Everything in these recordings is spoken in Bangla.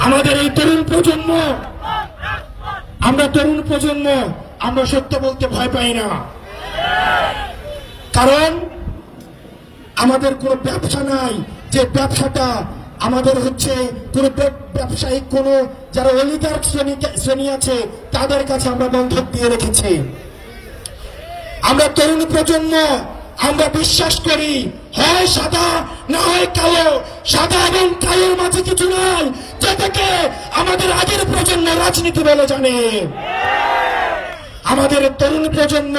আমাদের এই তরুণ প্রজন্ম, আমরা সত্য বলতে ভয় পাই না, কারণ আমাদের কোনো ব্যবসা নাই যে ব্যবসাটা আমাদের হচ্ছে কোন ব্যবসায়িক কোন যারা অলিগার্ক শ্রেণী আছে তাদের কাছে আমরা বন্ধক দিয়ে রেখেছি। আমরা তরুণ প্রজন্ম, আমরা বিশ্বাস করি হয় সাদা না হয় কালো, সাদা এবং কালোর মাঝে কিছু নাই, যেটাকে আমাদের আগের প্রজন্ম রাজনীতি বলে জানে। আমাদের তরুণ প্রজন্ম,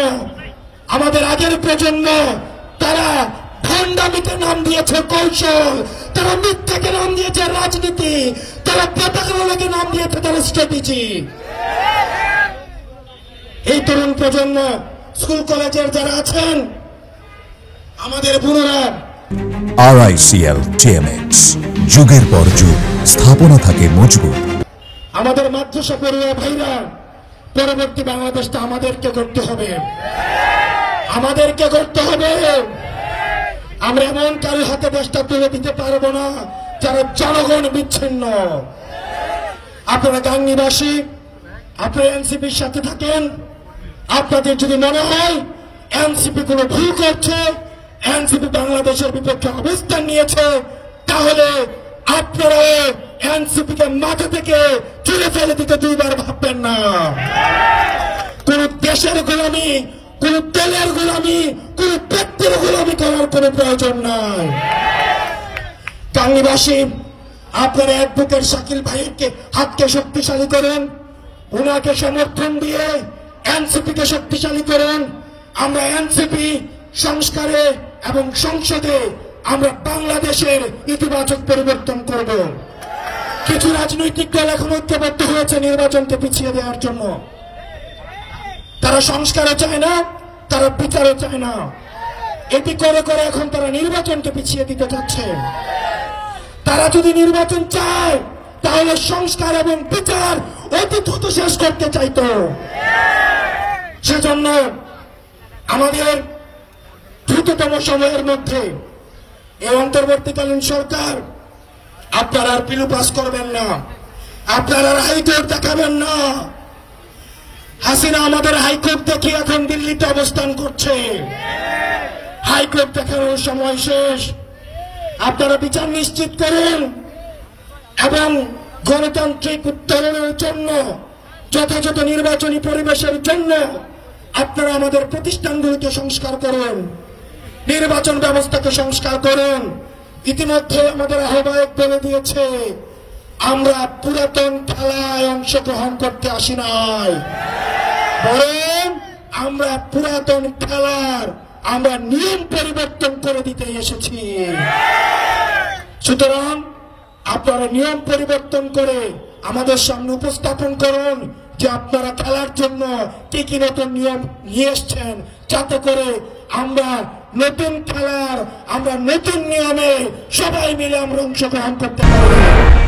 আমাদের আগের প্রজন্ম, তারা ভণ্ডামিকে নাম দিয়েছে কৌশল, তারা মিথ্যাকে নাম দিয়েছে রাজনীতি, তারা পতাকাকে নাম দিয়েছে তারা স্ট্র্যাটেজি। এই তরুণ প্রজন্ম, স্কুল কলেজের যারা আছেন আমাদের বুড়োরা, RICL TMX, যুগের পর যুগ স্থাপনা থাকে মজবুত। আমাদের মাদ্রাসা পড়ুয়া ভাইরা, পরবর্তী বাংলাদেশটা আমাদেরকে করতে হবে, আমাদেরকে করতে হবে। আমরা এমন কারো হাতে দেশটা তুলে দিতে পারবো না যারা জনগণ বিচ্ছিন্ন। আপনারা গাংনীবাসী, আপনারা এনসিপির সাথে থাকেন, আপনাদের যদি মনে হয় এনসিপি কোনো ভুল করছে, এনসিপি বাংলাদেশের বিপক্ষে অবস্থান নিয়েছে, তাহলে আপনারা এনসিপি কে মাথা থেকে চুলে ফেলে দিতে দুইবার ভাববেন না। কোন দেশের গোলামি, কোন দলের গোলামি, কোন ব্যক্তির গোলামি করার কোন প্রয়োজন নাই। গাংনীবাসী, আপনারা অ্যাডভোকেট শাকিল ভাইকে হাতকে শক্তিশালী করেন, উনাকে সমর্থন দিয়ে এনসিপি কে শক্তিশালী করেন। আমরা এনসিপি সংস্কারে এবং সংসদে আমরা বাংলাদেশের ইতিবাচক পরিবর্তন করব। কিছু রাজনৈতিক দল এখন ঐক্যবদ্ধ হয়েছে নির্বাচনকে পিছিয়ে দেওয়ার জন্য। তারা সংস্কারও চায় না, তারা বিচারও চায় না। এটি করে করে এখন তারা নির্বাচনকে পিছিয়ে দিতে চাচ্ছে। তারা যদি নির্বাচন চায় তাহলে সংস্কার এবং বিচার অতি দ্রুত শেষ করতে চাইতো। সেজন্য আমাদের দ্রুততম সময়ের মধ্যে এই অন্তর্বর্তীকালীন সরকার, আপনারা আর পিলু পাস করবেন না, আপনারা আর হাইকোর্ট দেখাবেন না। হাসিনা আমাদের হাইকোর্ট দেখে এখন দিল্লিতে অবস্থান করছে। হাইকোর্ট দেখানোর সময় শেষ। আপনারা বিচার নিশ্চিত করুন এবং গণতান্ত্রিক উত্তরণের জন্য, যথাযথ নির্বাচনী পরিবেশের জন্য আপনারা আমাদের প্রতিষ্ঠানগুলিকে সংস্কার করুন, নির্বাচন ব্যবস্থাকে সংস্কার করুন। ইতিমধ্যে আমাদের আহ্বায়ক বলে দিয়েছে, আমরা পুরাতন খেলায় অংশগ্রহণ করতে আসি নাই, বরং আমরা পুরাতন খেলার আমরা নিয়ম পরিবর্তন করে দিতে এসেছি। সুতরাং আপনারা নিয়ম পরিবর্তন করে আমাদের সামনে উপস্থাপন করুন যে আপনারা খেলার জন্য কি কি নতুন নিয়ম নিয়ে এসছেন, যাতে করে আমরা নতুন খেলার, আমরা নতুন নিয়মে সবাই মিলে আমরা অংশগ্রহণ করতে পারি।